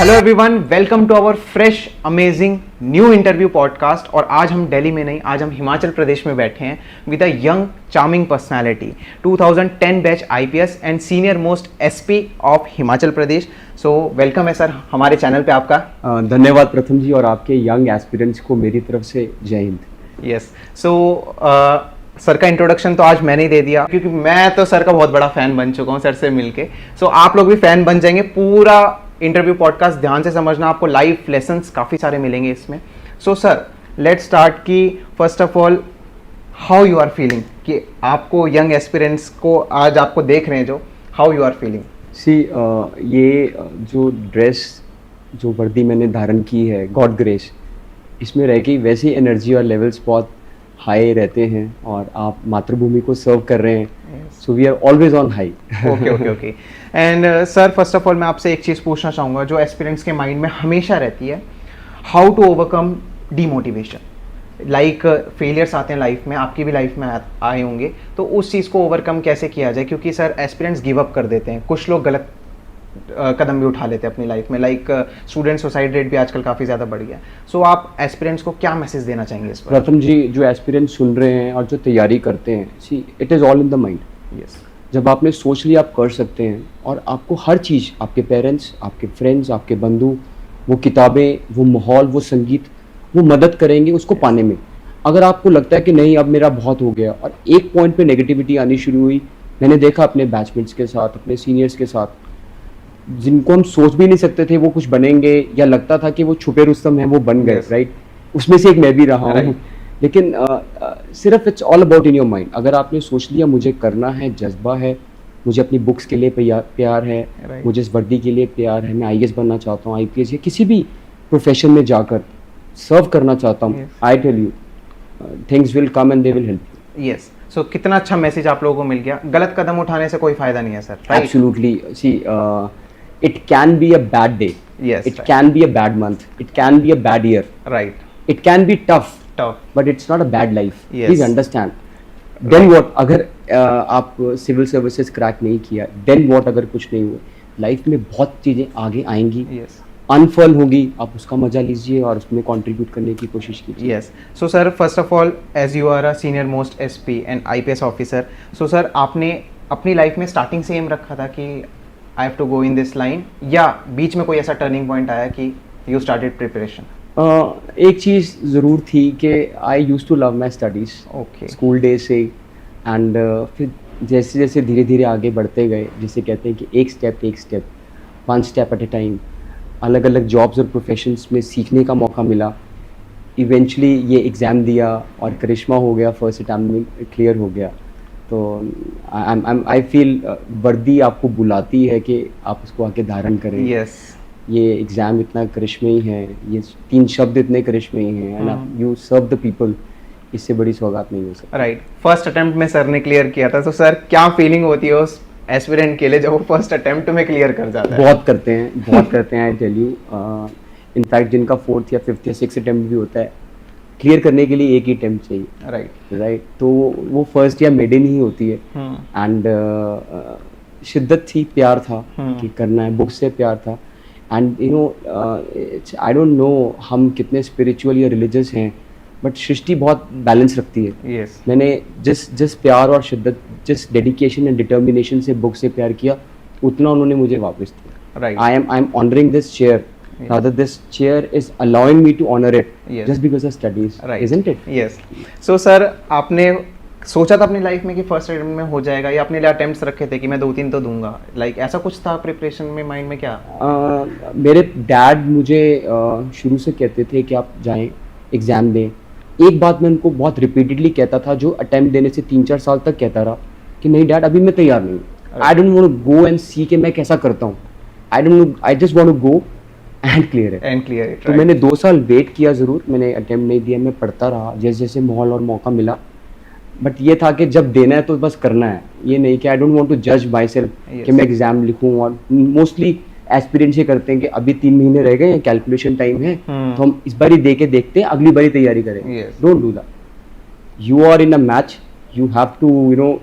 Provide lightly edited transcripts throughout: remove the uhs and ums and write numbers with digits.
Hello everyone, welcome to our fresh amazing new interview podcast. और आज हम दिल्ली में नहीं, आज हम हिमाचल प्रदेश में बैठे हैं with a young charming personality, 2010 batch IPS and senior most SP of Himachal Pradesh. So welcome है सर हमारे चैनल पे आपका। धन्यवाद प्रथम जी, और आपके यंग एस्पिरेंट्स को मेरी तरफ से जय हिंद। यस, सो सर का इंट्रोडक्शन तो आज मैंने ही दे दिया, क्योंकि मैं तो सर का बहुत बड़ा फैन बन चुका हूँ सर से मिलके। सो आप लोग भी फैन बन जाएंगे। पूरा इंटरव्यू पॉडकास्ट ध्यान से समझना, आपको लाइफ लेसन्स काफ़ी सारे मिलेंगे इसमें। सो सर लेट्स स्टार्ट की first of all how you are feeling, कि आपको यंग एस्पिरेंट्स को आज आपको देख रहे हैं जो, हाउ यू आर फीलिंग। सी ये जो ड्रेस, जो वर्दी मैंने धारण की है, गॉड ग्रेस, इसमें रह के वैसे ही एनर्जी और लेवल्स बहुत हाई रहते हैं, और आप मातृभूमि को सर्व कर रहे हैं, so we are always on high. Okay okay okay. And sir first of all मैं आपसे एक चीज़ पूछना चाहूँगा जो एस्पिरेंट्स के माइंड में हमेशा रहती है, how to overcome demotivation. Like failures आते हैं लाइफ में, आपकी भी लाइफ में आए होंगे, तो उस चीज़ को ओवरकम कैसे किया जाए, क्योंकि सर एस्पिरेंट्स गिव अप कर देते हैं, कुछ लोग गलत कदम भी उठा लेते हैं अपनी लाइफ में। लाइक स्टूडेंट सुसाइड रेट भी आजकल काफ़ी ज़्यादा बढ़ गया है। सो आप एस्पिरेंट्स को क्या मैसेज देना चाहेंगे इस पर? प्रथम जी, जो एस्पिरेंट्स सुन रहे हैं और जो तैयारी करते हैं, see it is all in the mind. Yes, जब आपने सोच लिया आप कर सकते हैं, और आपको हर चीज़, आपके पेरेंट्स, आपके फ्रेंड्स, आपके बंधु, वो किताबें, वो माहौल, वो संगीत, वो मदद करेंगे उसको पाने में। अगर आपको लगता है कि नहीं अब मेरा बहुत हो गया, और एक पॉइंट पे नेगेटिविटी आनी शुरू हुई, मैंने देखा अपने बैचमेट्स के साथ, अपने सीनियर्स के साथ, जिनको हम सोच भी नहीं सकते थे वो कुछ बनेंगे, या लगता था कि वो छुपे रुस्तम हैं, वो बन गए, राइट। उसमें से एक मैं भी रहा हूँ। लेकिन सिर्फ it's all about in your mind. अगर आपने सोच लिया मुझे करना है, जज्बा है, मुझे अपनी बुक्स के लिए प्यार है, मुझे इस वर्दी के लिए प्यार है, मैं आईएएस बनना चाहता हूँ, आईपीएस, या किसी भी प्रोफेशन में जाकर सर्व करना चाहता हूँ, I tell you things will come and they will help you. Yes, so कितना अच्छा मैसेज आप लोगों को मिल गया। गलत कदम उठाने से कोई फायदा नहीं है sir. Absolutely. See it can be a bad day, yes, it can be a bad month, it can be a bad year, right, it can be tough, but it's not a bad life. Please understand. Then what अगर आप civil services crack नहीं किया, then what अगर कुछ नहीं हुआ, life में बहुत चीज़ें आगे आएंगी, अनफल होगी, आप उसका मजा लीजिए और उसमें कंट्रीब्यूट करने की कोशिश कीजिए। Yes, so sir first of all as you are a senior most SP and IPS officer, so sir आपने अपनी लाइफ में स्टार्टिंग से एम रखा था कि I have to go in this line, या बीच में कोई ऐसा टर्निंग पॉइंट आया कि यू स्टार्टेड प्रिपरेशन? एक चीज़ ज़रूर थी कि I used to love my studies, okay, school days से। एंड फिर जैसे जैसे धीरे धीरे आगे बढ़ते गए, जिसे कहते हैं कि एक step, one step at A time, अलग अलग जॉब्स और प्रोफेशंस में सीखने का मौका मिला। इवेंचुअली ये एग्ज़ाम दिया और करिश्मा हो गया, फर्स्ट अटैम्प्ट में क्लियर हो गया। तो आई फील वर्दी आपको बुलाती है कि आप उसको आके धारण करें। यस, ये एग्ज़ाम इतना करिश्मे ही है, ये 3 शब्द इतने करिश्मे ही हैं, and you serve the people, इससे बड़ी सौगात नहीं हो सकती। राइट, फर्स्ट अटेम्प्ट में सर ने क्लियर किया था, तो सर क्या फीलिंग होती है उस एस्पिरेंट के लिए जब वो फर्स्ट अटेम्प्ट में क्लियर कर जाता है? बहुत करते हैं, आई टेल यू। इनफैक्ट जिनका 4th या 5th या 6th अटेम्प्ट भी होता है, क्लियर करने के लिए एक ही अटेम्प्ट चाहिए। राइट, तो वो फर्स्ट या मेडन ही होती है। एंड शिद्दत थी, प्यार था कि करना है, बुक से प्यार था। And you know, I don't know हम कितने स्पिरिचुअल या रिलीजियस हैं, बट सृष्टि बहुत बैलेंस रखती है। मैंने जिस प्यार और शिद्दत, जिस डेडिकेशन एंड डिटर्मिनेशन से बुक से प्यार किया, उतना उन्होंने मुझे वापस दिया। I am honouring this chair, rather this chair is allowing me to honor it, just because of studies, isn't it? Yes. So sir, आपने सोचा था अपनी लाइफ में कि फर्स्ट अटेम्प्ट में हो जाएगा, या अपने लिए अटेम्प्ट्स रखे थे कि मैं 2-3 तो दूंगा, लाइक ऐसा कुछ था प्रिपरेशन में माइंड में क्या? मेरे डैड मुझे शुरू से कहते थे कि आप जाएं, एग्ज़ाम दें। एक बात मैं उनको बहुत रिपीटेडली कहता था, जो अटेम्प्ट देने से 3-4 साल तक कहता रहा, कि नहीं डैड अभी मैं तैयार नहीं हूँ। I don't want to go and see कि मैं कैसा करता हूँ, I just want to go and clear it. तो मैंने 2 साल वेट किया ज़रूर, मैंने अटेम्प्ट नहीं दिया, मैं पढ़ता रहा जैसे जैसे माहौल और मौका मिला। बट ये था कि जब देना है तो बस करना है, ये नहीं कि आई डोंट वांट टू जज माई सेल्फ कि मैं एग्ज़ाम लिखूँ। और मोस्टली एस्पिरेंट्स ये करते हैं कि अभी 3 महीने रह गए, कैलकुलेशन टाइम है, तो हम इस बार ही दे के देखते हैं, अगली बारी तैयारी करें। Don't do that. You are in a match, you have to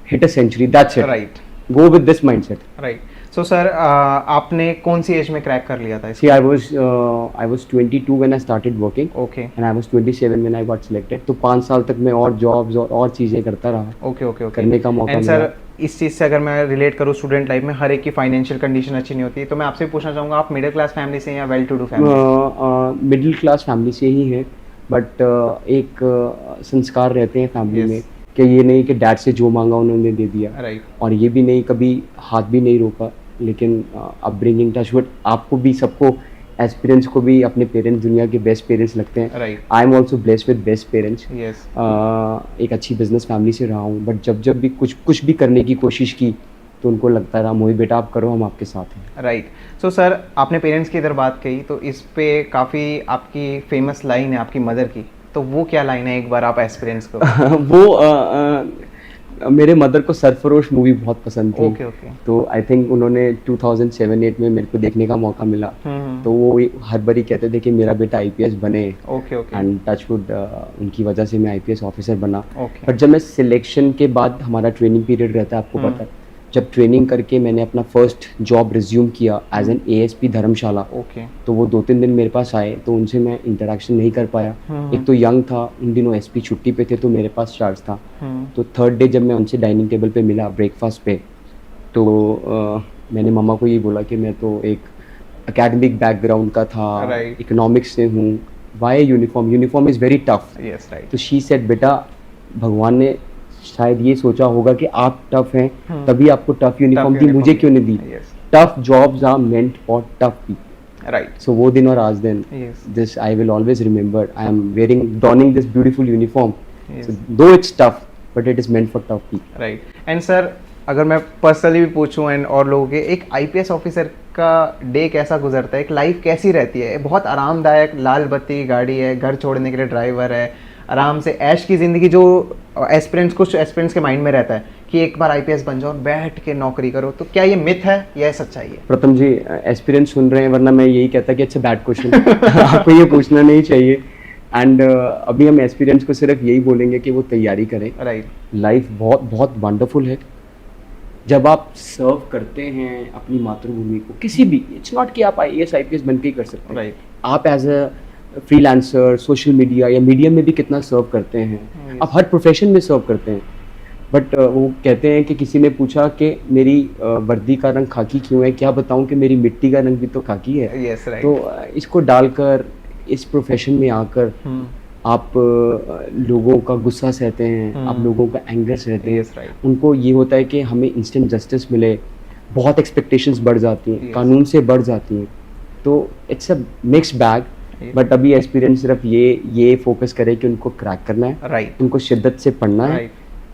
hit a century, that's it. Right. Go with this mindset. Right. So sir आपने कौन सी एज में क्रैक कर लिया था See, I was 22 when I started working, okay and I was 27 when I got selected. तो 5 साल तक मैं और जॉब्स और चीज़ें करता रहा, ओके ओके ओके करने का मौका एंड मिला। सर इस चीज़ से अगर मैं रिलेट करूँ स्टूडेंट लाइफ में हर एक की फाइनेंशियल कंडीशन अच्छी नहीं होती, तो मैं आपसे पूछना चाहूँगा आप मिडिल क्लास फैमिली से हैं या well to do family? Middle class family से ही है, बट एक संस्कार रहते हैं फैमिली Yes. में कि ये नहीं कि डैड से जो मांगा उन्होंने दे दिया, राइट और ये भी नहीं कभी हाथ भी नहीं रोका, लेकिन अपब्रिंगिंग टचवुड आपको भी सबको एस्पिरेंट्स को भी अपने पेरेंट्स दुनिया के बेस्ट पेरेंट्स लगते हैं। Right I am also blessed with best parents. Yes एक अच्छी बिजनेस फैमिली से रहा हूँ, बट जब भी कुछ भी करने की कोशिश की तो उनको लगता रहा मोहित बेटा आप करो, हम आपके साथ हैं। राइट सो सर आपने पेरेंट्स की इधर बात कही, तो इस पे काफ़ी आपकी फेमस लाइन है आपकी मदर की, तो वो क्या लाइन है एक बार आप एस्पिरेंट्स को? वो मेरे मदर को सरफरोश मूवी बहुत पसंद थी। ओके ओके तो आई थिंक उन्होंने 2007-8 में मेरे को देखने का मौका मिला, तो वो हर बारी कहते थे कि मेरा बेटा आईपीएस बने, ओके ओके एंड टचवुड उनकी वजह से मैं आईपीएस ऑफिसर बना। ओके बट जब मैं सिलेक्शन के बाद हमारा ट्रेनिंग पीरियड रहता है, आपको पता है, जब ट्रेनिंग करके मैंने अपना फर्स्ट जॉब रिज्यूम किया as an ASP Dharamshala, okay तो वो 2-3 दिन मेरे पास आए, तो उनसे मैं इंटरेक्शन नहीं कर पाया। एक तो यंग था, उन दिनों एसपी छुट्टी पे थे, तो मेरे पास चार्ज था। तो थर्ड डे जब मैं उनसे डाइनिंग टेबल पे मिला ब्रेकफास्ट पे, तो मैंने मम्मा को ये बोला कि मैं तो एक एकेडमिक बैकग्राउंड का था, Right. इकोनॉमिक्स से हूँ, why uniform is very tough. Yes right तो शी सेड बेटा भगवान ने शायद ये सोचा होगा कि आप टफ हैं, तभी आपको टफ यूनिफॉर्म दी, मुझे क्यों नहीं दी? Yes tough jobs are meant for tough people. Right so वो दिन और आज दिन, yes this I will always remember. I am donning this beautiful uniform. Yes. So, though it's tough, but it is meant for tough people. Right and sir अगर मैं personally भी पूछूं and और लोगों के, एक आईपीएस ऑफिसर का day कैसा गुजरता है, एक लाइफ कैसी रहती है? बहुत आरामदायक, लाल बत्ती की गाड़ी है, घर छोड़ने के लिए ड्राइवर है, आराम से ऐश की ज़िंदगी, जो एस्पिरेंट्स कुछ एस्पिरेंट्स के माइंड में रहता है कि एक बार आईपीएस बन जाओ और बैठ के नौकरी करो, तो क्या ये मिथ है या सच्चाई है? प्रथम जी एस्पिरेंट्स सुन रहे हैं, वरना मैं यही कहता कि अच्छा बैड क्वेश्चन आपको ये पूछना नहीं चाहिए। एंड अभी हम एस्पिरेंट्स को सिर्फ यही बोलेंगे कि वो तैयारी करें। राइट लाइफ बहुत बहुत वंडरफुल है जब आप सर्व करते हैं अपनी मातृभूमि को, किसी भी, इट्स नॉट कि आप आईएएस आईपीएस बन के ही कर सकते हैं। राइट आप as a freelancer social media या मीडिया में भी कितना सर्व करते हैं, आप हर प्रोफेशन में सर्व करते हैं। बट वो कहते हैं कि किसी ने पूछा कि मेरी वर्दी का रंग खाकी क्यों है, क्या बताऊं कि मेरी मिट्टी का रंग भी तो खाकी है। यस राइट तो इसको डालकर इस प्रोफेशन में आकर आप लोगों का गुस्सा सहते हैं, आप लोगों का एंगर सहते हैं। यस राइट उनको ये होता है कि हमें इंस्टेंट जस्टिस मिले, बहुत एक्सपेक्टेशंस बढ़ जाती हैं, Yes. कानून से बढ़ जाती हैं, तो it's a mix bag. But अभी एक्सपीरियंस सिर्फ ये फोकस करे कि उनको क्रैक करना है, राइट उनको शिद्दत से पढ़ना है, राइट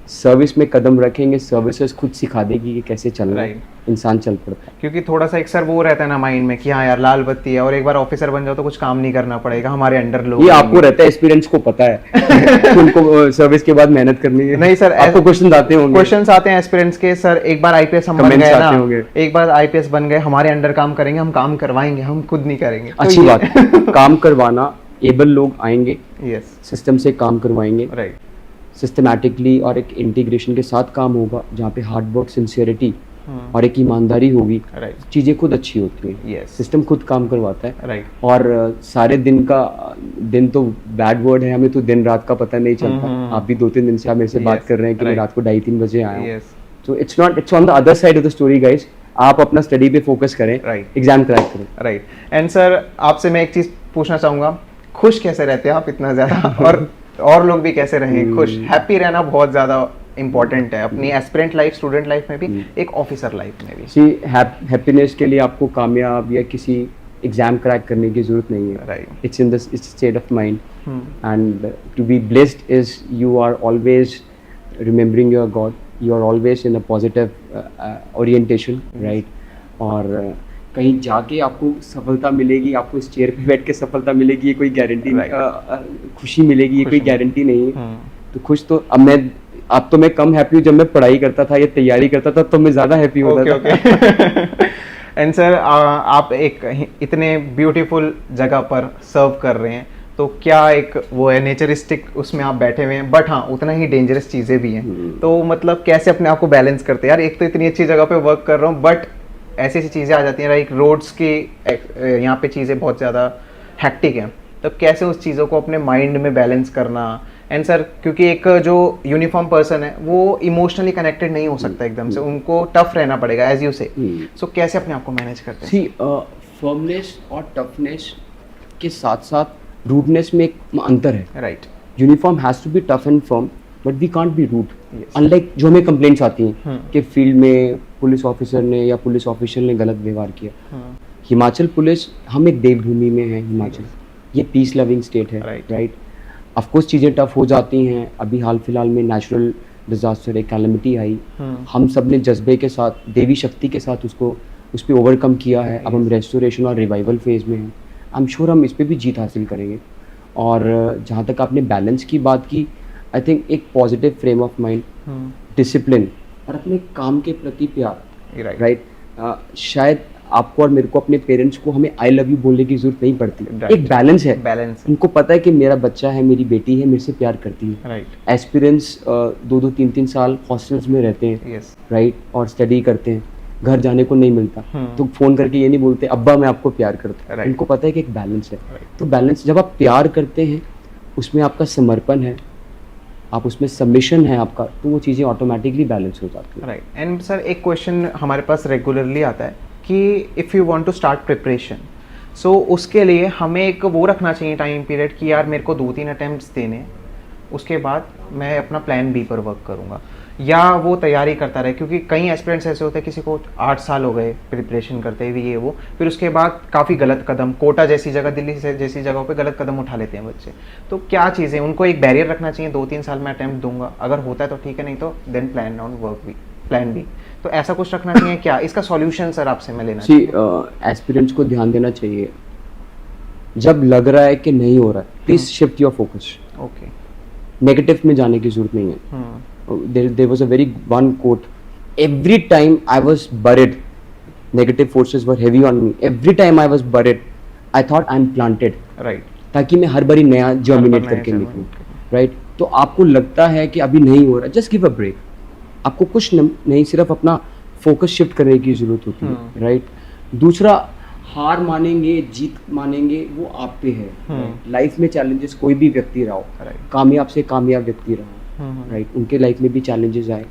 सर्विस में कदम रखेंगे, सर्विसेज खुद सिखा देगी कि कैसे चलना है, Right. इंसान चल पड़ता है। क्योंकि थोड़ा सा एक सर वो रहता है ना माइंड में कि हाँ यार लाल बत्ती है और एक बार ऑफिसर बन जाओ तो कुछ काम नहीं करना पड़ेगा, हमारे अंडर लोग ये आपको रहेंगे। रहता है, एक्सपीरियंस को पता है उनको सर्विस के बाद मेहनत करनी है। नहीं सर, आपको क्वेश्चन आते होंगे, क्वेश्चंस आते हैं एस्पिरेंट्स के, सर एक बार आईपीएस हम बन Comments गए आते ना, होंगे। एक बार आईपीएस बन गए, हमारे अंडर काम करेंगे, हम काम करवाएंगे, हम खुद नहीं करेंगे। अच्छी बात है। काम करवाना, एबल लोग आएंगे, यस सिस्टम से काम करवाएंगे, राइट सिस्टमैटिकली, और एक इंटीग्रेशन के साथ काम होगा जहाँ पे हार्ड वर्क, सिंसियरिटी और एक ईमानदारी होगी, राइट चीज़ें खुद अच्छी होती हैं, यस सिस्टम खुद काम करवाता है। राइट और सारे दिन तो बैड वर्ड है, हमें तो दिन रात का पता नहीं चलता। आप भी 2-3 दिन से आप मेरे से बात Yes, कर रहे हैं कि मैं right. रात को 2:30-3 बजे आया हूँ। यस तो it's on the other side of the story guys. आप अपना स्टडी पे फोकस करें, Right. एग्जाम क्रैक करें। राइट एंड सर आपसे मैं एक चीज पूछना चाहूंगा, खुश कैसे रहते हैं आप इतना ज्यादा, और लोग भी कैसे रहें खुश? हैप्पी रहना बहुत ज्यादा इंपॉर्टेंट है अपनी एस्पिरेंट लाइफ, स्टूडेंट लाइफ में भी, एक ऑफिसर लाइफ में भी। सी हैप्पीनेस के लिए आपको कामयाब या किसी एग्जाम क्रैक करने की जरूरत नहीं है। Right It's in this state of mind, and to be blessed is you are always remembering your God, you are always in a positive orientation, right? और कहीं जाके आपको सफलता मिलेगी, आपको इस चेयर पे बैठ के सफलता मिलेगी, ये कोई गारंटी Right. खुशी मिलेगी, ये कोई खुशी गारंटी नहीं है। तो खुश तो अब तो मैं कम हैप्पी हूँ, जब मैं पढ़ाई करता था या तैयारी करता था तो मैं ज़्यादा हैप्पी होता ओके था। ओके एंड सर आप एक इतने ब्यूटीफुल जगह पर सर्व कर रहे हैं, तो क्या एक वो है नेचरिस्टिक उसमें आप बैठे हुए हैं, बट हाँ उतना ही डेंजरस चीज़ें भी हैं, तो मतलब कैसे अपने आप को बैलेंस करते हैं? यार एक तो इतनी अच्छी जगह पे वर्क कर रहा हूँ, बट ऐसी ऐसी चीज़ें आ जाती हैं, लाइक रोड्स की यहाँ पे चीज़ें बहुत ज़्यादा हैक्टिक हैं, तो कैसे उस चीज़ों को अपने माइंड में बैलेंस करना। एंड सर क्योंकि एक जो यूनिफॉर्म पर्सन है वो इमोशनली कनेक्टेड नहीं हो सकता एकदम से, उनको टफ रहना पड़ेगा एज यू से, सो कैसे अपने आप को मैनेज करते हैं? सी फर्मनेस और टफनेस के साथ साथ रूडनेस में एक अंतर है। Right. Uniform has to be tough and firm but we can't be rude. Yes. Unlike जो हमें कंप्लेंट्स आती हैं कि फील्ड में पुलिस ऑफिसर ने या पुलिस ऑफिसर ने गलत व्यवहार किया। हिमाचल पुलिस, हम एक देवभूमि में हैं हिमाचल, ये पीस लविंग स्टेट है, राइट। ऑफ कोर्स चीज़ें टफ हो जाती हैं, अभी हाल फिलहाल में नेचुरल डिजास्टर, एक कैलेमिटी आई, हम सब ने जज्बे के साथ, देवी शक्ति के साथ उस पर ओवरकम किया है। अब हम रेस्टोरेशन और रिवाइवल फेज में हैं। आई एम श्योर हम इस पर भी जीत हासिल करेंगे। और जहाँ तक आपने बैलेंस की बात की, आई थिंक एक positive frame of mind, discipline और अपने काम के प्रति प्यार, राइट। शायद आपको और मेरे को, अपने पेरेंट्स को, हमें आई लव यू बोलने की जरूरत नहीं पड़ती। एक बैलेंस है, उनको पता है कि मेरा बच्चा है, मेरी बेटी है, मेरे से प्यार करती है। एस्पिरेंट्स 2-2, 3-3 साल हॉस्टल्स में रहते हैं, राइट, और स्टडी करते हैं, घर जाने को नहीं मिलता, तो फोन करके ये नहीं बोलते अब्बा मैं आपको प्यार करता हूँ। उनको पता है कि एक बैलेंस है। तो बैलेंस, जब आप प्यार करते हैं, उसमें आपका समर्पण है, आप उसमें सबमिशन है आपका, तो वो चीज़ें ऑटोमेटिकली बैलेंस हो जाती है। राइट। एंड सर एक क्वेश्चन हमारे पास रेगुलरली आता है कि if you want to start preparation, so उसके लिए हमें एक वो रखना चाहिए टाइम पीरियड कि यार मेरे को 2-3 अटेम्प्ट्स देने, उसके बाद मैं अपना प्लान बी पर वर्क करूँगा, या वो तैयारी करता रहे। क्योंकि कई एस्पिरेंट्स ऐसे होते हैं, किसी को 8 साल हो गए प्रिपरेशन करते हुए ये वो, फिर उसके बाद काफ़ी गलत कदम, कोटा जैसी जगह, दिल्ली से जैसी जगहों पे गलत कदम उठा लेते हैं बच्चे। तो क्या चीज़ें, उनको एक बैरियर रखना चाहिए, 2-3 साल में अटैम्प्ट दूंगा, अगर होता है तो ठीक है, नहीं तो देन प्लान ऑन वर्क भी, प्लान बी, तो ऐसा कुछ रखना चाहिए क्या? इसका सॉल्यूशन सर आपसे मैं लेना चाहिए। एस्पिरेंट्स को ध्यान देना चाहिए, जब लग रहा है कि नहीं हो रहा है, please shift your focus. Okay. Negative में जाने की जरूरत नहीं है। There was a very one quote. Every time I was buried, negative forces were heavy on me. Every time I was buried, I thought I'm planted. Right. ताकि मैं हर बारी नया जर्मिनेट करके निकलूं, राइट। तो आपको लगता है कि अभी नहीं हो रहा, जस्ट गिव अ ब्रेक। आपको कुछ नहीं, सिर्फ अपना फोकस शिफ्ट करने की जरूरत होती है, राइट। दूसरा, हार मानेंगे, जीत मानेंगे, वो आप पे है। लाइफ में चैलेंजेस कोई भी व्यक्ति रहा हो, कामयाब से कामयाब व्यक्ति रहा हो, राइट, उनके लाइफ में भी चैलेंजेस आए,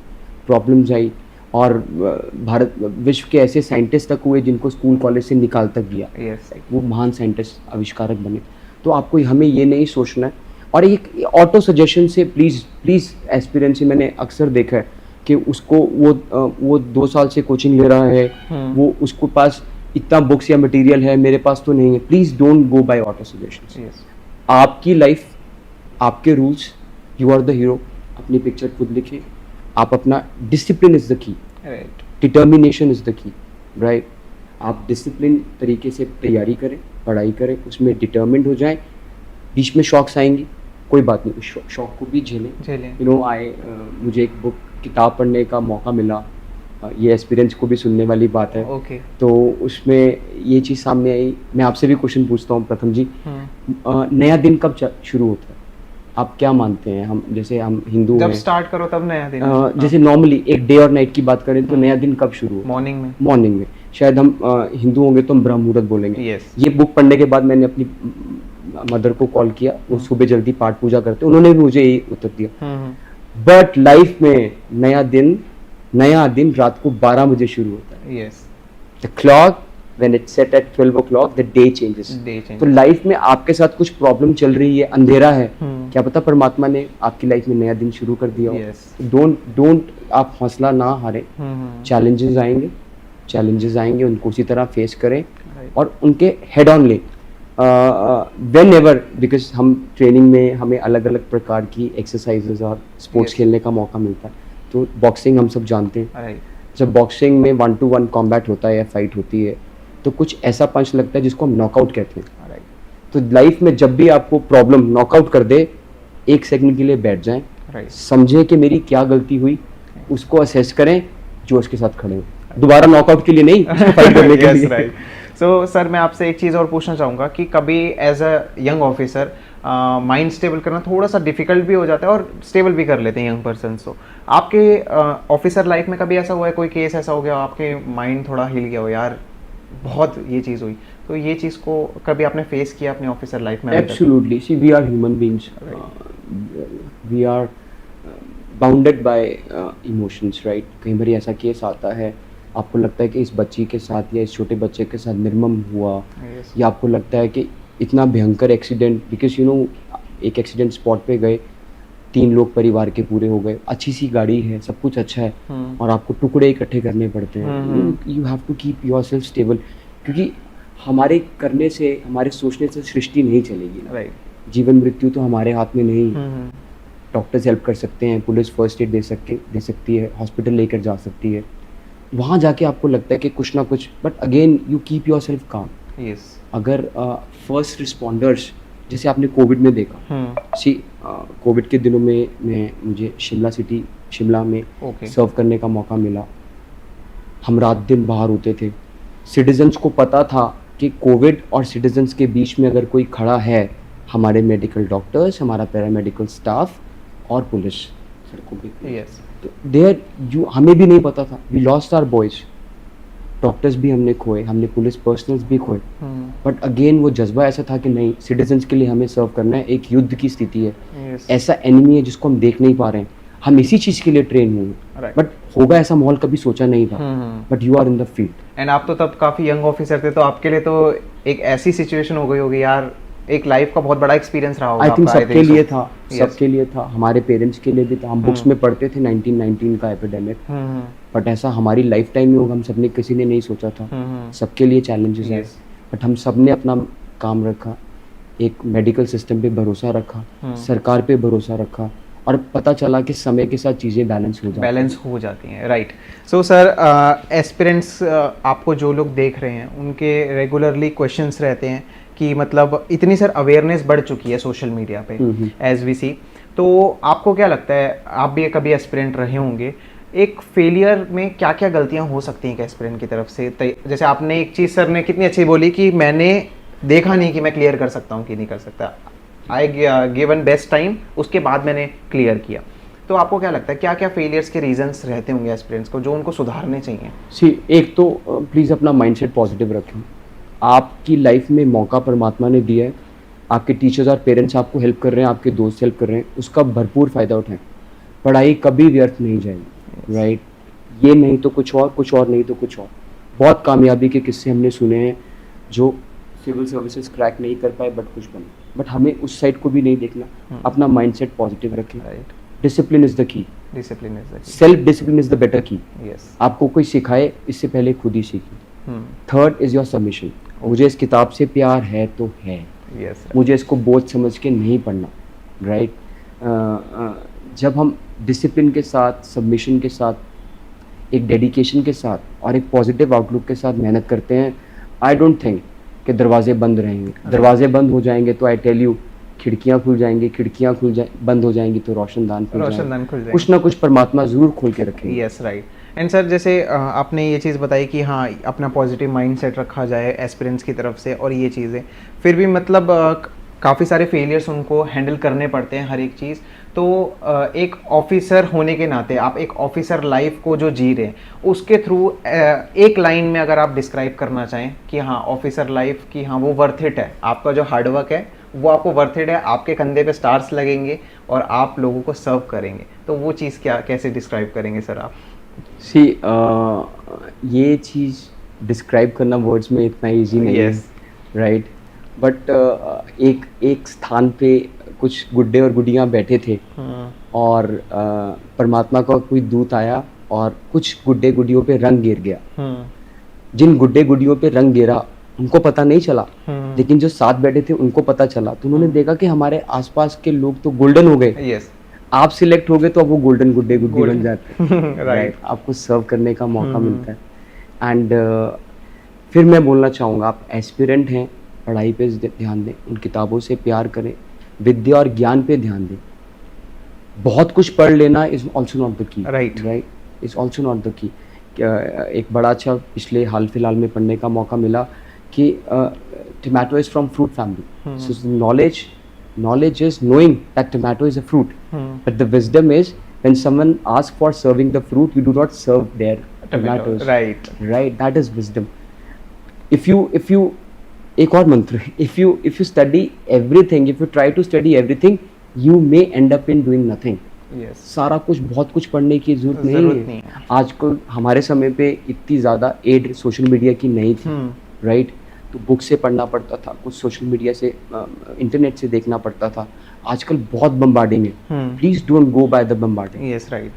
प्रॉब्लम्स आई, और भारत, विश्व के ऐसे साइंटिस्ट तक हुए जिनको स्कूल कॉलेज से निकाल तक दिया, वो महान साइंटिस्ट, आविष्कारक बने। तो आपको, हमें ये नहीं सोचना है। और एक ऑटो सजेशन से प्लीज़ एस्पिरेंट से मैंने अक्सर देखा है कि उसको वो 2 साल से कोचिंग ले रहा है, वो उसको पास इतना बुक्स या मटेरियल है, मेरे पास तो नहीं है। Please don't go by auto suggestion. आपकी लाइफ, आपके rules, you are the hero. अपनी पिक्चर खुद लिखे, आप अपना, discipline is the key, determination is the key, right. आप डिसिप्लिन तरीके से तैयारी करें, पढ़ाई करें, उसमें डिटर्मिन्ड हो जाएं। बीच में शॉक्स आएंगी, कोई बात नहीं, उस शॉक को भी झेलें। यू नो, मुझे एक बुक, किताब पढ़ने का मौका मिला, ये एक्सपीरियंस को भी सुनने वाली बात है। तो उसमें ये चीज़ सामने आई। मैं आपसे भी क्वेश्चन पूछता हूँ प्रथम जी, नया दिन कब शुरू होता है? आप क्या मानते हैं? हम, जैसे हम हिंदू हैं, जब स्टार्ट करो तब नया दिन। जैसे नॉर्मली एक डे और नाइट की बात करें तो नया दिन कब शुरू होता है? मॉर्निंग में। शायद हम हिंदू होंगे तो हम ब्रह्म मुहूर्त बोलेंगे। ये बुक पढ़ने के बाद मैंने अपनी मदर को कॉल किया, वो सुबह जल्दी पाठ पूजा करते, उन्होंने भी मुझे यही उत्तर दिया। बट लाइफ में नया दिन रात को 12 बजे शुरू होता है। The clock when it's set at 12 o'clock, the day changes. तो लाइफ में आपके साथ कुछ प्रॉब्लम चल रही है, अंधेरा है, क्या पता परमात्मा ने आपकी लाइफ में नया दिन शुरू कर दिया हो। डोंट आप हौसला ना हारें। चैलेंजेस आएंगे, उनको उसी तरह फेस करें और उनके हेड ऑन लें। वेन एवर, बिकॉज हम ट्रेनिंग में हमें अलग अलग प्रकार की एक्सरसाइजेज और स्पोर्ट्स खेलने का मौका मिलता है। तो बॉक्सिंग हम सब जानते हैं, जब बॉक्सिंग में 1-to-1 कॉम्बैट होता है या फाइट होती है, तो कुछ ऐसा पंच लगता है जिसको हम नॉकआउट कहते हैं। तो लाइफ में जब भी आपको प्रॉब्लम नॉकआउट कर दे, 1 सेकंड के लिए बैठ जाएं, समझें कि मेरी क्या गलती हुई, उसको असेस करें, जो उसके साथ खड़े हो। दोबारा नॉकआउट के लिए नहीं, फाइट करने के लिए। सो सर मैं आपसे एक चीज़ और पूछना चाहूँगा कि कभी as a young officer mind stable करना थोड़ा सा डिफिकल्ट भी हो जाता है और स्टेबल भी कर लेते हैं यंग पर्सन। तो आपके ऑफिसर लाइफ में कभी ऐसा हुआ है, कोई केस ऐसा हो गया आपके माइंड थोड़ा हिल गया हो यार, बहुत ये चीज़ हुई, तो ये चीज़ को कभी आपने फेस किया अपने ऑफिसर लाइफ में? Absolutely, see we are human beings, we are bounded by emotions, right? कई बार ऐसा केस आता है, आपको लगता है कि इस बच्ची के साथ या इस छोटे बच्चे के साथ निर्मम हुआ, Yes. या आपको लगता है कि इतना भयंकर एक्सीडेंट, बिकॉज यू नो एक एक्सीडेंट स्पॉट पे गए, 3 लोग परिवार के पूरे हो गए, अच्छी सी गाड़ी है, सब कुछ अच्छा है, और आपको टुकड़े इकट्ठे करने पड़ते हैं। You have to keep yourself stable, क्योंकि हमारे करने से, हमारे सोचने से सृष्टि नहीं चलेगी ना। राइट। जीवन मृत्यु तो हमारे हाथ में नहीं है। डॉक्टर्स हेल्प कर सकते हैं, पुलिस फर्स्ट एड दे सकती है, हॉस्पिटल लेकर जा सकती है, वहाँ जाके आपको लगता है कि कुछ ना कुछ, but again you keep your self काम। यस। अगर फर्स्ट रिस्पॉन्डर्स, जैसे आपने कोविड में देखा, सी कोविड के दिनों में मुझे शिमला में Okay. सर्व करने का मौका मिला। हम रात दिन बाहर होते थे, सिटीजन्स को पता था कि कोविड और सिटीजन्स के बीच में अगर कोई खड़ा है, हमारे मेडिकल डॉक्टर्स, हमारा पैरामेडिकल स्टाफ और पुलिस सड़कों पे। यस। तो देयर यू, हमें भी नहीं पता था, we lost our boys, doctors भी हमने खोए, हमने पुलिस पर्सनल्स भी खोए, बट अगेन वो जज्बा ऐसा था कि नहीं, सिटीजन्स के लिए हमें सर्व करना है। एक युद्ध की स्थिति है, यस। ऐसा एनिमी है जिसको हम देख नहीं पा रहे हैं, हम इसी चीज़ के लिए ट्रेन हुए, Right. बट होगा ऐसा माहौल कभी सोचा नहीं था, but you are in the field. And आप तो तब काफ़ी यंग ऑफिसर थे, तो आपके लिए तो एक ऐसी सिचुएशन हो गई होगी यार, एक लाइफ का बहुत बड़ा एक्सपीरियंस रहा होगा आई थिंक आपका, सबके लिए था, Yes. सबके लिए था, हमारे पेरेंट्स के लिए भी था। हम बुक्स में पढ़ते थे 1919 का एपिडेमिक, बट ऐसा हमारी लाइफ टाइम में होगा, हम सबने, किसी ने नहीं सोचा था। सबके लिए चैलेंजेस है, Yes. बट हम सब ने अपना काम रखा, एक मेडिकल सिस्टम पे भरोसा रखा, सरकार पे भरोसा रखा, और पता चला कि समय के साथ चीज़ें बैलेंस हो जाती हैं। राइट। सो सर, एस्पिरेंट्स आपको जो लोग देख रहे हैं, उनके रेगुलरली क्वेश्चंस रहते हैं कि मतलब इतनी सर अवेयरनेस बढ़ चुकी है सोशल मीडिया पे एज वी सी, तो आपको क्या लगता है, आप भी कभी एस्पिरेंट रहे होंगे, एक फेलियर में क्या क्या गलतियां हो सकती हैं एक एस्पिरेंट की तरफ से? जैसे आपने एक चीज़ सर ने कितनी अच्छी बोली कि मैंने देखा नहीं कि मैं क्लियर कर सकता हूँ कि नहीं कर सकता, आई गिवन बेस्ट टाइम, उसके बाद मैंने क्लियर किया। तो आपको क्या लगता है क्या क्या फेलियर्स के रीजंस रहते होंगे एस्पिरेंट्स को जो उनको सुधारने चाहिए? सी, एक तो प्लीज़ अपना माइंडसेट पॉजिटिव रखें। आपकी लाइफ में मौका परमात्मा ने दिया है, आपके टीचर्स और पेरेंट्स आपको हेल्प कर रहे हैं, आपके दोस्त हेल्प कर रहे हैं, उसका भरपूर फ़ायदा उठाएं। पढ़ाई कभी व्यर्थ नहीं जाएगी, राइट? ये नहीं तो कुछ और नहीं तो कुछ और। बहुत कामयाबी के किस्से हमने सुने हैं, जो सिविल सर्विसेज क्रैक नहीं कर पाए बट कुछ बने, बट हमें उस साइड को भी नहीं देखना, अपना माइंडसेट पॉजिटिव रखें। Right. Discipline is the key, discipline is the self discipline is the better की। यस। आपको कोई सिखाए, इससे पहले खुद ही सीखिए। Third is your submission. मुझे इस किताब से प्यार है तो है, यस। मुझे इसको बोझ समझ के नहीं पढ़ना, राइट? जब हम डिसिप्लिन के साथ, सबमिशन के साथ, एक डेडिकेशन के साथ और एक पॉजिटिव आउटलुक के साथ मेहनत करते हैं, आई डोंट थिंक कि दरवाजे बंद रहेंगे। दरवाजे बंद हो जाएंगे तो आई टेल यू, खिड़कियाँ खुल जाएंगी, बंद हो जाएंगी तो रोशनदान खुल जाएंगे। कुछ ना कुछ परमात्मा ज़रूर खोल के रखेंगे। Yes, right. एंड सर, जैसे आपने ये चीज़ बताई कि हाँ, अपना पॉजिटिव माइंडसेट रखा जाए एस्पिरेंट्स की तरफ से, और ये चीज़ें फिर भी मतलब काफ़ी सारे फेलियर्स उनको हैंडल करने पड़ते हैं हर एक चीज़। तो एक ऑफिसर होने के नाते आप एक ऑफिसर लाइफ को जो जी रहे हैं, उसके थ्रू एक लाइन में अगर आप डिस्क्राइब करना चाहें कि हाँ, ऑफिसर लाइफ की हाँ वो वर्थ इट है, आपका जो हार्डवर्क है वो आपको वर्थ इट है, आपके कंधे पे स्टार्स लगेंगे और आप लोगों को सर्व करेंगे, तो वो चीज़ क्या, कैसे डिस्क्राइब करेंगे सर आप? सी, ये चीज़ डिस्क्राइब करना वर्ड्स में इतना इजी नहीं है, राइट? बट एक स्थान पे कुछ गुड्डे और गुडियाँ बैठे थे, और परमात्मा का कोई दूत आया और कुछ गुड्डे गुडियों पे रंग गिर गया। जिन गुड्डे गुडियों पे रंग गिरा उनको पता नहीं चला, लेकिन जो साथ बैठे थे उनको पता चला, तो उन्होंने देखा कि हमारे आसपास के लोग तो गोल्डन हो गए। यस। आप सिलेक्ट हो गए तो अब वो गोल्डन गुड्डे गुड्डी बन जाते हैं, राइट? आपको सर्व करने का मौका मिलता है। एंड फिर मैं बोलना चाहूँगा, आप एस्पिरेंट हैं, पढ़ाई पे ध्यान दें, उन किताबों से प्यार करें, विद्या और ज्ञान पे ध्यान दें। बहुत कुछ पढ़ लेना is also not the key, right, is also not the key. एक बड़ा अच्छा पिछले हाल फिलहाल में पढ़ने का मौका मिला कि tomato is from fruit family, so knowledge knowledge is knowing that tomato is a fruit, but the wisdom is when someone asks for serving the fruit, you do not serve their tomatoes. Right. Right, that is wisdom. If you एक और मंत्र है, if you study everything, if you try to study everything, you may end up in doing nothing. Yes. सारा कुछ बहुत कुछ पढ़ने की जरूरत नहीं है. आजकल हमारे समय पे इतनी ज़्यादा एड सोशल मीडिया की नहीं थी, राइट? तो बुक से पढ़ना पड़ता था, कुछ सोशल मीडिया से इंटरनेट से देखना पड़ता था. आजकल बहुत बम्बार्डिंग है. Please don't go by the bombarding. Yes, right.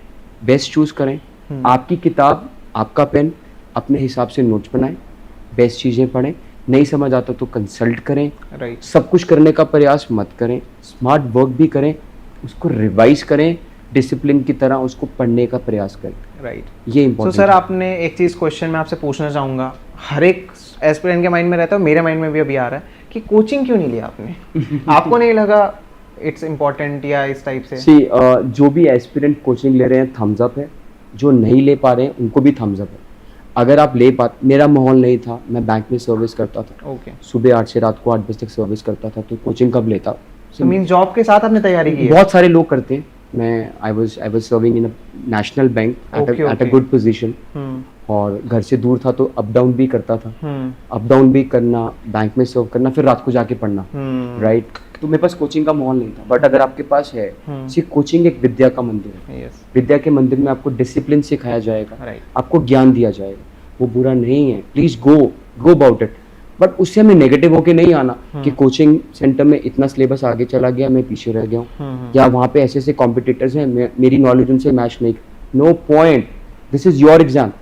Best choose करें. आपकी किताब, आपका पेन, अपने हिसाब से नोट्स बनाएं, बेस्ट चीज़ें पढ़ें. नहीं समझ आता तो कंसल्ट करें. राइट. सब कुछ करने का प्रयास मत करें. स्मार्ट वर्क भी करें, उसको रिवाइज करें, डिसिप्लिन की तरह उसको पढ़ने का प्रयास करें. राइट. ये इम्पोर्टेंट. सर, आपने एक चीज़ क्वेश्चन मैं आपसे पूछना चाहूँगा, हर एक एस्पिरेंट के माइंड में रहता है, मेरे माइंड में भी अभी आ रहा है कि कोचिंग क्यों नहीं लिया आपने? आपको नहीं लगा इट्स इम्पोर्टेंट या इस टाइप से? जो भी एस्पिरेंट कोचिंग ले रहे हैं, थम्स अप है. जो नहीं ले पा रहे हैं उनको भी थम्स अप है. अगर आप ले पा, मेरा माहौल नहीं था, मैं बैंक में सर्विस करता था. ओके. सुबह 8 से रात को 8 बजे तक सर्विस करता था, तो कोचिंग कब लेता? तो मीन जॉब के साथ आपने तैयारी की है? बहुत सारे लोग करते हैं. मैं I was serving in a national bank at a good position, और घर से दूर था तो अप डाउन भी करता था. अप डाउन भी करना, बैंक में सर्व करना, फिर रात को जाके पढ़ना, राइट? तो मेरे पास कोचिंग का माहौल नहीं था. बट अगर आपके पास है, सिर्फ कोचिंग एक विद्या का मंदिर है. यस. विद्या के मंदिर में आपको डिसिप्लिन सिखाया जाएगा, राइट. आपको ज्ञान दिया जाएगा. वो बुरा नहीं है. Please go about it. But उससे हमें नेगेटिव होके नहीं आना कि कोचिंग सेंटर में इतना सिलेबस आगे चला गया, मैं पीछे रह गया हूँ, या वहाँ पे ऐसे ऐसे कॉम्पिटिटर्स हैं, मेरी नॉलेज उनसे मैच नहीं. No point. This is your exam,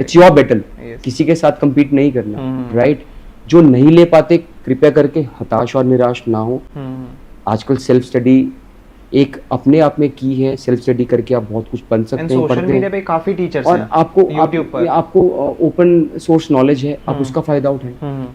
it's your battle. किसी के साथ compete नहीं करना, राइट? जो नहीं ले पाते, कृपया करके हताश और निराश ना हो. आजकल सेल्फ स्टडी एक अपने आप में की है. सेल्फ स्टडी करके आप बहुत कुछ बन सकते हैं, सोशल मीडिया पे काफी टीचर्स और हैं, आपको YouTube पर. आपको ओपन सोर्स नॉलेज है, आप उसका फायदा उठाएं.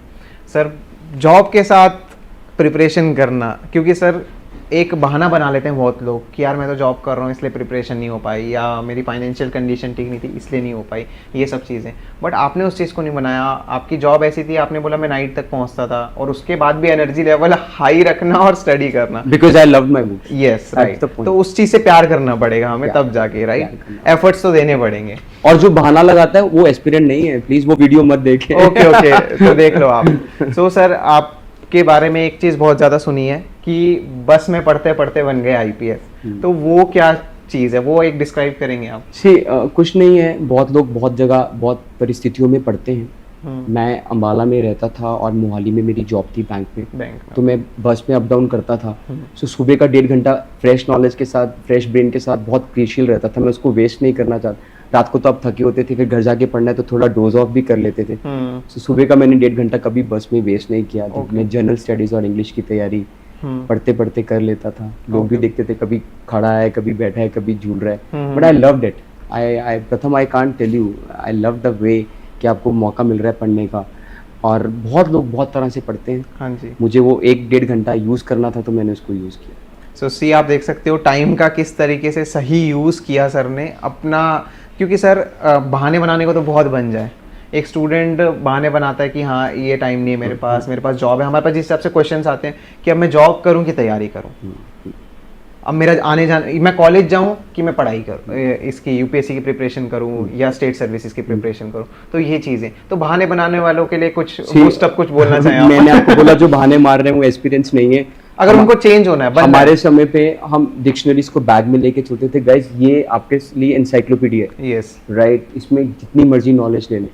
सर, जॉब के साथ प्रिपरेशन करना, क्योंकि सर एक बहाना बना लेते हैं बहुत लोग कि यार मैं तो जॉब कर रहा हूँ इसलिए प्रिपरेशन नहीं हो पाई, या मेरी फाइनेंशियल कंडीशन ठीक नहीं थी इसलिए नहीं हो पाई, ये सब चीज़ें. बट आपने उस चीज़ को नहीं बनाया. आपकी जॉब ऐसी थी, आपने बोला मैं नाइट तक पहुँचता था, और उसके बाद भी एनर्जी लेवल हाई रखना और स्टडी करना. Because I love my book. Yes, right. तो उस चीज़ से प्यार करना पड़ेगा हमें, तब जाके, राइट? एफर्ट्स तो देने पड़ेंगे. और जो बहाना लगाता है वो एस्पिरेंट नहीं है. प्लीज वो वीडियो मत देखें. ओके ओके, तो देख लो आप. सो सर, आपके बारे में एक चीज़ बहुत ज़्यादा सुनी है कि बस में पढ़ते पढ़ते बन गए आईपीएस. तो वो क्या चीज़ है, वो एक डिस्क्राइब करेंगे आप? कुछ नहीं है. बहुत लोग बहुत जगह बहुत परिस्थितियों में पढ़ते हैं. मैं अंबाला में रहता था और मोहाली में मेरी जॉब थी बैंक में. तो मैं बस में अप डाउन करता था. सो सुबह का 1.5 घंटा फ्रेश नॉलेज के साथ, फ्रेश ब्रेन के साथ बहुत क्रूशियल रहता था. मैं उसको वेस्ट नहीं करना चाहता. रात को तो आप थके होते थे, फिर घर जाके पढ़ना है तो थोड़ा डोज ऑफ भी कर लेते थे. सो सुबह का मैंने 1.5 घंटा कभी बस में वेस्ट नहीं किया. मैं जनरल स्टडीज और इंग्लिश की तैयारी पढ़ते पढ़ते कर लेता था. लोग भी देखते थे, कभी खड़ा है, कभी बैठा है, कभी झूल रहा है. But I loved it. I can't tell you, I love the way कि आपको मौका मिल रहा है पढ़ने का. और बहुत लोग बहुत तरह से पढ़ते हैं. हाँ जी. मुझे वो 1-1.5 घंटा यूज़ करना था तो मैंने उसको यूज़ किया. सो सी, आप देख सकते हो टाइम का किस तरीके से सही यूज़ किया सर ने अपना. क्योंकि सर बहाने बनाने को तो बहुत बन जाए. एक स्टूडेंट बहाने बनाता है कि हाँ ये टाइम नहीं है मेरे पास जॉब है. हमारे पास जिस हिसाब से क्वेश्चंस आते हैं कि अब मैं जॉब करूँ कि तैयारी करूँ, अब मेरा आने जाने, मैं कॉलेज जाऊँ कि मैं पढ़ाई करूँ, इसकी यूपीएससी की प्रिपरेशन करूँ या स्टेट सर्विसेज की प्रिपरेशन करूँ. तो ये चीज़ें तो बहाने बनाने वालों के लिए कुछ बूस्टअप कुछ बोलना चाहिए. मैंने आपको बोला जो बहाने मार रहे हैं वो एक्सपीरियंस नहीं है. अगर उनको चेंज होना है. हमारे समय पे हम डिक्शनरीज को बैग में लेके चलते थे. गाइस, ये आपके लिए एनसाइक्लोपीडिया है. Yes, right. इसमें जितनी मर्जी नॉलेज ले लें,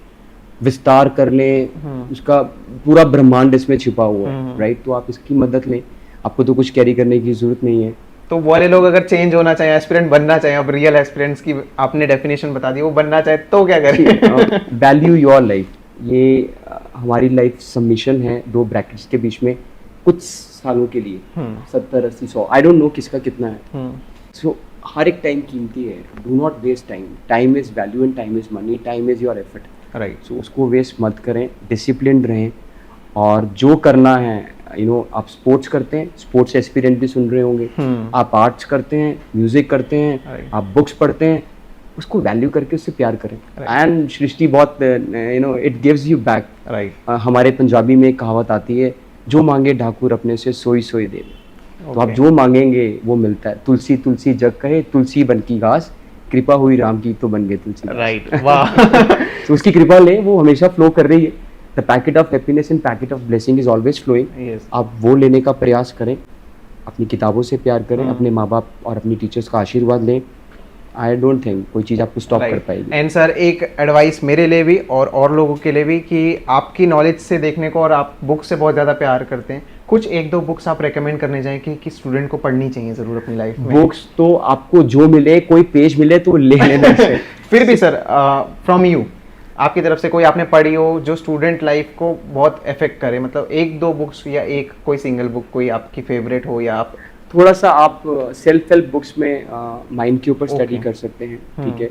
विस्तार कर लें, उसका पूरा ब्रह्मांड इसमें छिपा हुआ है, राइट? तो आप इसकी मदद लें. आपको तो कुछ कैरी करने की जरूरत नहीं है. तो वाले लोग अगर चेंज होना चाहें, एस्पिरेंट बनना चाहें, अब रियल एस्पिरेंट्स की आपने डेफिनेशन बता दी, वो बनना चाहे तो क्या करें? Value your life. ये हमारी लाइफ सबमिशन है 2 ब्रैकेट्स के बीच में कुछ सालों के लिए. 70, 80, 100, आई डोंट नो किसका कितना है. सो हर एक टाइम कीमती है. Do not waste time. Time is value and time is money. Time is your effort, right? So उसको वेस्ट मत करें. डिसिप्लिन रहें और जो करना है, आप स्पोर्ट्स करते हैं, स्पोर्ट्स एस्पिरेंट भी सुन रहे होंगे. आप आर्ट्स करते हैं, म्यूजिक करते हैं, आप बुक्स पढ़ते हैं, उसको वैल्यू करके उससे प्यार करें. एंड सृष्टि बहुत it gives you back. Right. हमारे पंजाबी में एक कहावत आती है, जो मांगे ठाकुर अपने से सोई सोई दे. तो आप Okay. जो मांगेंगे वो मिलता है। तुलसी तुलसी जग कहे, तुलसी बन की घास, कृपा हुई राम की तो बन गए तुलसी दास। राइट, वाह। तो उसकी कृपा ले, वो हमेशा फ्लो कर रही है। The packet of happiness and packet of blessing is always flowing. Yes. आप वो लेने का प्रयास करें, अपनी किताबों से प्यार करें, हाँ। अपने माँ बाप और अपनी टीचर्स का आशीर्वाद लें। आई डोंट थिंक कोई चीज़ आपको स्टॉप कर पाएगी। एंड सर एक एडवाइस मेरे लिए भी और लोगों के लिए भी कि आपकी नॉलेज से देखने को, और आप बुक से बहुत ज़्यादा प्यार करते हैं, कुछ एक दो बुक्स आप रेकमेंड करने जाएं कि स्टूडेंट को पढ़नी चाहिए ज़रूर अपनी लाइफ में। बुक्स तो आपको जो मिले, कोई पेज मिले तो ले लेना से। फिर भी सर, फ्रॉम यू, आपकी तरफ से कोई आपने पढ़ी हो जो स्टूडेंट लाइफ को बहुत अफेक्ट करे, मतलब एक दो बुक्स या एक कोई सिंगल बुक कोई आपकी फेवरेट हो, या आप थोड़ा सा आप सेल्फ हेल्प बुक्स में माइंड के ऊपर स्टडी Okay. कर सकते हैं, ठीक है।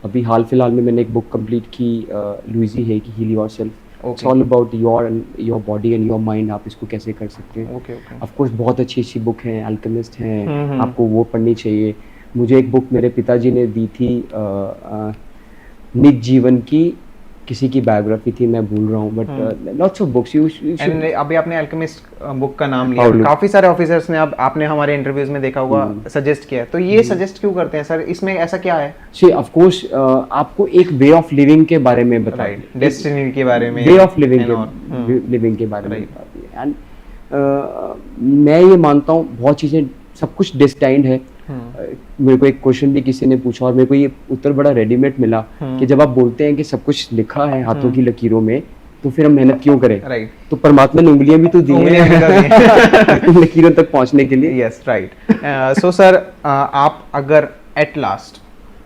अभी हाल फिलहाल में मैंने एक बुक कंप्लीट की, लुइजी है कि heal yourself. It's Okay. All about your body and your mind, आप इसको कैसे कर सकते हैं। ओके ओके ऑफ कोर्स बहुत अच्छी अच्छी बुक है, अल्केमिस्ट हैं, हम्म। आपको वो पढ़नी चाहिए। मुझे एक बुक मेरे पिताजी ने दी थी, निज जीवन की किसी की बायोग्राफी थी, मैं भूल रहा हूँ, but lots of books you and अभी आपने अल्केमिस्ट बुक का नाम लिया, Outlook. काफी सारे ऑफिसर्स ने, अब आपने हमारे इंटरव्यूज में देखा होगा, सजेस्ट किया है, तो ये सजेस्ट क्यों करते हैं सर, इसमें ऐसा क्या है? सी ऑफ कोर्स आपको एक वे ऑफ लिविंग के बारे में बता राइट, डेस्टिनी के बारे में, way of living and all. Living के बारे में Right. बताती है। एंड मैं ये मानता हूँ बहुत चीज़ें, सब कुछ डिस्टाइंड है। मेरे को एक क्वेश्चन भी किसी ने पूछा और मेरे को ये उत्तर बड़ा रेडीमेड मिला कि जब आप बोलते हैं कि सब कुछ लिखा है हाथों की लकीरों में, तो फिर हम मेहनत क्यों करें? राइट, तो परमात्मा ने उंगलियां भी तो दी उंगलियां भी तो दी हैं लकीरों तक पहुंचने के लिए। Yes right. सो सर, आप अगर एट लास्ट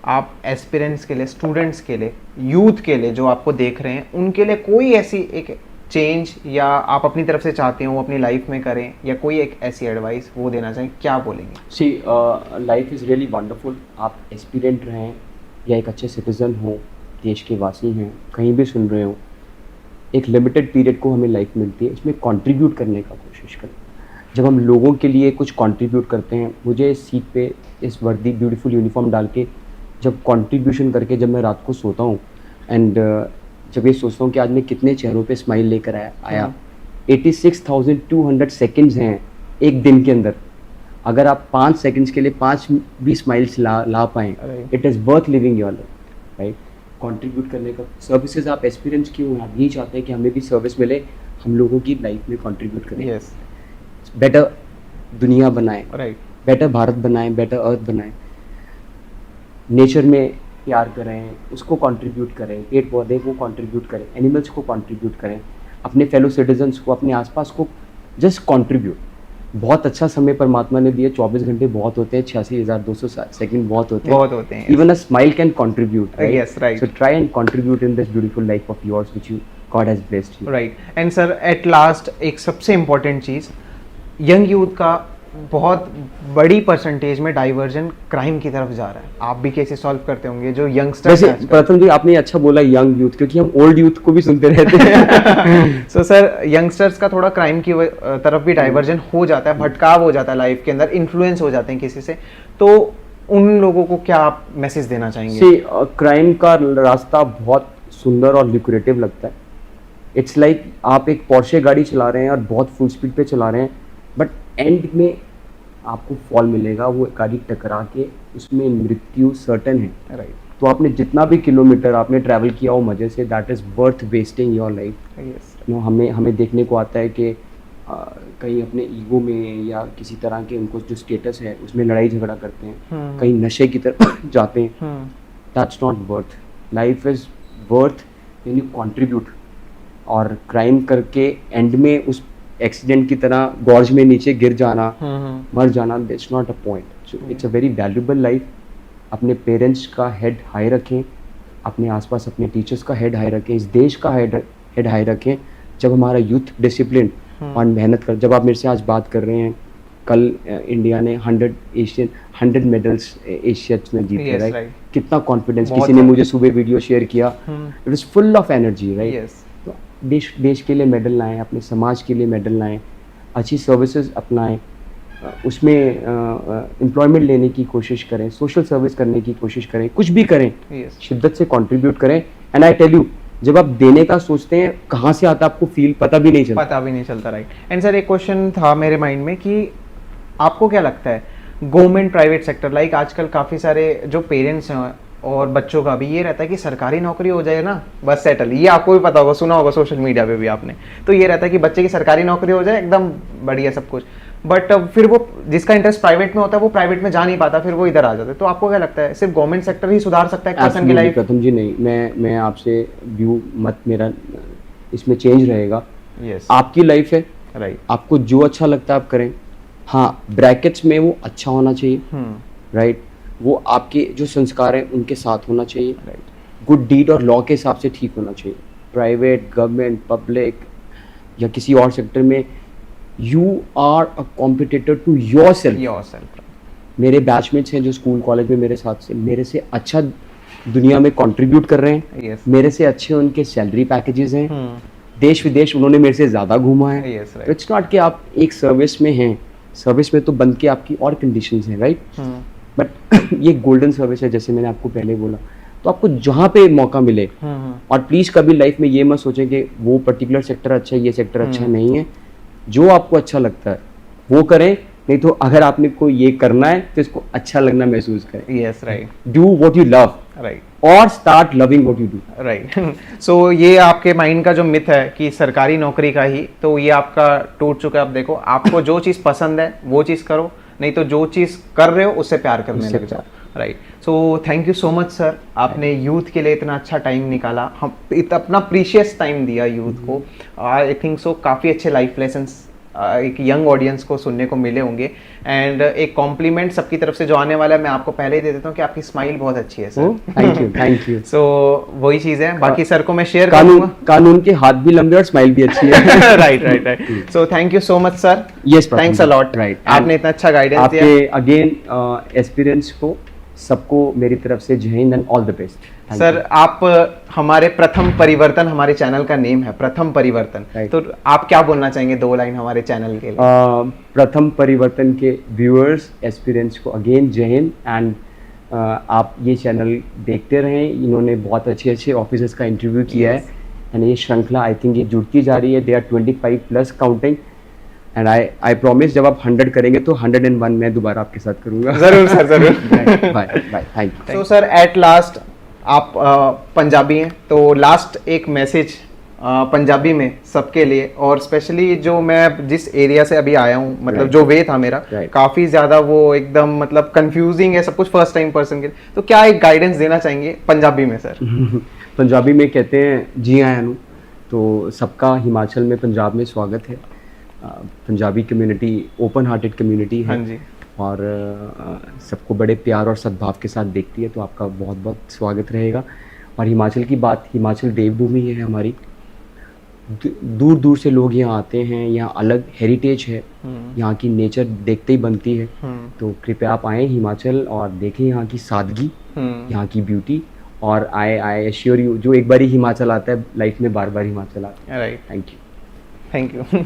आप एस्पिरेंट्स के लिए, स्टूडेंट्स के लिए, यूथ के लिए जो आपको देख रहे हैं, उनके लिए कोई ऐसी एक चेंज या आप अपनी तरफ से चाहते हो वो अपनी लाइफ में करें, या कोई एक ऐसी एडवाइस वो देना चाहें, क्या बोलेंगे? सी लाइफ इज़ रियली वंडरफुल। आप एस्पिरेंट रहें या एक अच्छे सिटीज़न हो, देश के वासी हैं, कहीं भी सुन रहे हो, एक लिमिटेड पीरियड को हमें लाइफ मिलती है, इसमें कंट्रीब्यूट करने का कोशिश करें। जब हम लोगों के लिए कुछ कंट्रीब्यूट करते हैं, मुझे इस सीट पे इस वर्दी ब्यूटीफुल यूनिफॉर्म डाल के जब कंट्रीब्यूशन करके जब मैं रात को सोता हूँ एंड जब ये सोचता हूँ कि आज मैं कितने चेहरों पे स्माइल लेकर आया 86,200 सेकंड्स हैं एक दिन के अंदर। अगर आप 5 सेकंड्स के लिए 5 भी स्माइल्स ला पाएँ, Right. It is worth living your life, right. Contribute करने का सर्विसेज आप एक्सपीरियंस क्यों हैं? आप यही चाहते हैं कि हमें भी सर्विस मिले, हम लोगों की लाइफ में कंट्रीब्यूट करें, यस बेटर दुनिया बनाएं, राइट, बेटर भारत बनाएं, बेटर अर्थ बनाएं, नेचर में प्यार करें, उसको कंट्रीब्यूट करें, पेड़ पौधे को कंट्रीब्यूट करें, एनिमल्स को कंट्रीब्यूट करें, अपने फेलो सिटीजन्स को, अपने आसपास को जस्ट कंट्रीब्यूट। बहुत अच्छा समय परमात्मा ने दिया, 24 घंटे बहुत होते हैं, 86,200 सेकंड बहुत होते हैं। Even a smile can contribute, Yes, right. So try and contribute in this beautiful life of yours which you God has blessed you. Right. And sir at last एक सबसे इम्पोर्टेंट चीज़, यंग यूथ का बहुत बड़ी percentage में diversion crime की तरफ जा रहा है, आप भी केसेस सॉल्व करते होंगे जो यंगस्टर्स वैसे प्रथम जी आपने अच्छा बोला यंग यूथ, क्योंकि हम ओल्ड यूथ को भी सुनते रहते हैं। सो सर यंगस्टर्स का थोड़ा क्राइम की तरफ भी डाइवर्जन हो जाता है, भटकाव हो जाता है लाइफ के अंदर, इन्फ्लुएंस हो जाते हैं किसी से, तो उन लोगों को क्या आप मैसेज देना चाहेंगे? से क्राइम का रास्ता बहुत सुंदर और लिक्रेटिव लगता है। इट्स लाइक आप एक पोर्शे गाड़ी चला रहे हैं और बहुत फुल स्पीड पे चला रहे हैं, बट एंड में आपको फॉल मिलेगा, वो गाड़ी टकरा के उसमें मृत्यु सर्टेन है, राइट, तो आपने जितना भी किलोमीटर आपने ट्रैवल किया हो मजे से, that is worth wasting your life. Yes, no हमें देखने को आता है कि कहीं अपने ईगो में या किसी तरह के उनको जो स्टेटस है उसमें लड़ाई झगड़ा करते हैं, कहीं नशे की तरफ जाते हैं। That's not worth. Life is worth when you contribute. और क्राइम करके एंड में उस एक्सीडेंट की तरह गॉर्ज में नीचे गिर जाना, मर जाना, that's not a point. So it's a very valuable life. अपने पेरेंट्स का हेड हाई रखें, अपने आसपास अपने टीचर्स का हेड हाई रखें, इस देश का हेड हाई रखें। जब हमारा यूथ डिसिप्लिन और मेहनत कर, जब आप मेरे से आज बात कर रहे हैं, कल इंडिया ने 100 मेडल्स एशियंस में जीते, Yes, राइट। right. कितना कॉन्फिडेंस, बहुत किसी ने है। मुझे सुबह वीडियो शेयर किया, it was full of energy, right. Yes, तो देश के लिए मेडल लाएं, अपने समाज के लिए मेडल लाएं, अच्छी सर्विसेज अपनाएं, उसमें एम्प्लॉयमेंट लेने की कोशिश करें, सोशल सर्विस करने की कोशिश करें, कुछ भी करें, यस, शिद्दत से कंट्रीब्यूट करें। एंड आई टेल यू, जब आप देने का सोचते हैं, कहाँ से आता है आपको फील पता भी नहीं चलता। पता भी नहीं चलता, राइट। एंड सर एक क्वेश्चन था मेरे माइंड में कि आपको क्या लगता है गवर्नमेंट प्राइवेट सेक्टर, लाइक आजकल काफ़ी सारे जो पेरेंट्स हैं और बच्चों का भी ये रहता है कि सरकारी नौकरी हो जाए ना बस सेटल, ये आपको भी पता होगा, सुना होगा सोशल मीडिया पे भी आपने, तो ये रहता है कि बच्चे की सरकारी नौकरी हो जाए एकदम बढ़िया सब कुछ, बट फिर वो जिसका इंटरेस्ट प्राइवेट में होता है वो प्राइवेट में जा नहीं पाता, फिर वो इधर आ जाता है। तो आपको क्या लगता है सिर्फ गवर्नमेंट सेक्टर ही सुधार सकता है एक पर्सन की Absolutely, लाइफ? प्रथम जी नहीं, मैं आपसे व्यू मत मेरा इसमें चेंज रहेगा। यस, आपकी लाइफ है, राइट। आपको जो अच्छा लगता है आप करें। हाँ, ब्रैकेट्स में वो अच्छा होना चाहिए, राइट। वो आपके जो संस्कार हैं उनके साथ होना चाहिए, राइट। गुड डीड और लॉ के हिसाब से ठीक होना चाहिए। प्राइवेट, गवर्नमेंट, पब्लिक या किसी और सेक्टर में you are a competitor to yourself. Yourself. मेरे बैचमेट्स हैं जो स्कूल कॉलेज में मेरे साथ से, मेरे से अच्छा दुनिया में कंट्रीब्यूट कर रहे हैं, यस। मेरे से अच्छे उनके सैलरी पैकेजेस हैं, देश विदेश उन्होंने मेरे से ज़्यादा घूमा है। यस, तो राइट। इट्स नॉट कि आप एक सर्विस में हैं, सर्विस में तो बंद के आपकी और कंडीशंस हैं, राइट। बट ये गोल्डन सर्विस है, जैसे मैंने आपको पहले बोला। तो आपको जहाँ पे मौका मिले, और प्लीज़ कभी लाइफ में ये मत सोचें कि वो पर्टिकुलर सेक्टर अच्छा है, ये सेक्टर अच्छा नहीं है। जो आपको अच्छा लगता है वो करें, नहीं तो अगर आपने को ये करना है तो इसको अच्छा लगना महसूस करें। Yes, right. Do what you love, right, और start loving what you do. Right. So ये आपके माइंड का जो मिथ है कि सरकारी नौकरी का ही, तो ये आपका टूट चुका है। अब देखो, आपको जो चीज़ पसंद है वो चीज़ करो, नहीं तो जो चीज़ कर रहे हो उससे प्यार करने उससे लग जाओ। Right. So thank you so much sir, आपने यूथ के लिए इतना अच्छा टाइम निकाला, हम अपना प्रीशियस टाइम दिया यूथ को। आई थिंक सो काफ़ी अच्छे लाइफ लेसन्स एक यंग ऑडियंस को सुनने को मिले होंगे। एंड एक कॉम्प्लीमेंट सबकी तरफ से जो आने वाला है मैं आपको पहले ही दे देता हूँ कि आपकी स्माइल बहुत अच्छी है sir. Thank you, thank you. So वही चीज़ है, बाकी सर को मैं शेयर कानून करूँगा। कानून के हाथ भी लंबे और स्माइल भी अच्छी है। Right, right, right. So thank you so much sir. Yes, thanks a lot. Right. आपने इतना अच्छा गाइडेंस दिया। आपके अगेन एक्सपीरियंस को सबको मेरी तरफ से जय Hind and all the best. Sir आप हमारे प्रथम परिवर्तन, हमारे चैनल का नेम है प्रथम परिवर्तन, Right. तो आप क्या बोलना चाहेंगे 2 लाइन हमारे चैनल के लिए? प्रथम परिवर्तन के व्यूअर्स, एस्पिरेंट्स को अगेन जय हिंद। एंड आप ये चैनल देखते रहें, इन्होंने बहुत अच्छे अच्छे ऑफिसर्स का इंटरव्यू किया है, एंड ये श्रृंखला आई थिंक ये जुड़ती जा रही है। They are 25+ counting, and I promise जब आप 100 करेंगे तो 101 मैं दोबारा आपके साथ करूंगा। जरूर सर, जरूर। Bye bye, thank you. तो सर एट लास्ट आप पंजाबी हैं, तो लास्ट एक मैसेज पंजाबी में सबके लिए, और स्पेशली जो मैं जिस एरिया से अभी आया हूँ, मतलब Right. जो वे था मेरा, Right. काफ़ी ज़्यादा वो एकदम मतलब कंफ्यूजिंग है सब कुछ फर्स्ट टाइम पर्सन के लिए, तो क्या एक गाइडेंस देना चाहेंगे पंजाबी में सर? पंजाबी में कहते हैं जी आया नू, तो सबका हिमाचल में, पंजाब में स्वागत है। Punjabi community open hearted community है। हाँ जी। और सबको बड़े प्यार और सद्भाव के साथ देखती है, तो आपका बहुत बहुत स्वागत रहेगा। और हिमाचल की बात, हिमाचल देवभूमि है हमारी, दूर दूर से लोग यहाँ आते हैं, यहाँ अलग हेरिटेज है, यहाँ की नेचर देखते ही बनती है। तो कृपया आप आएँ हिमाचल और देखें यहाँ की सादगी, यहाँ की ब्यूटी, और आई एश्योर यू, जो एक बार ही हिमाचल आता है लाइफ में बार बार हिमाचल आता है। Right, thank you. Thank you.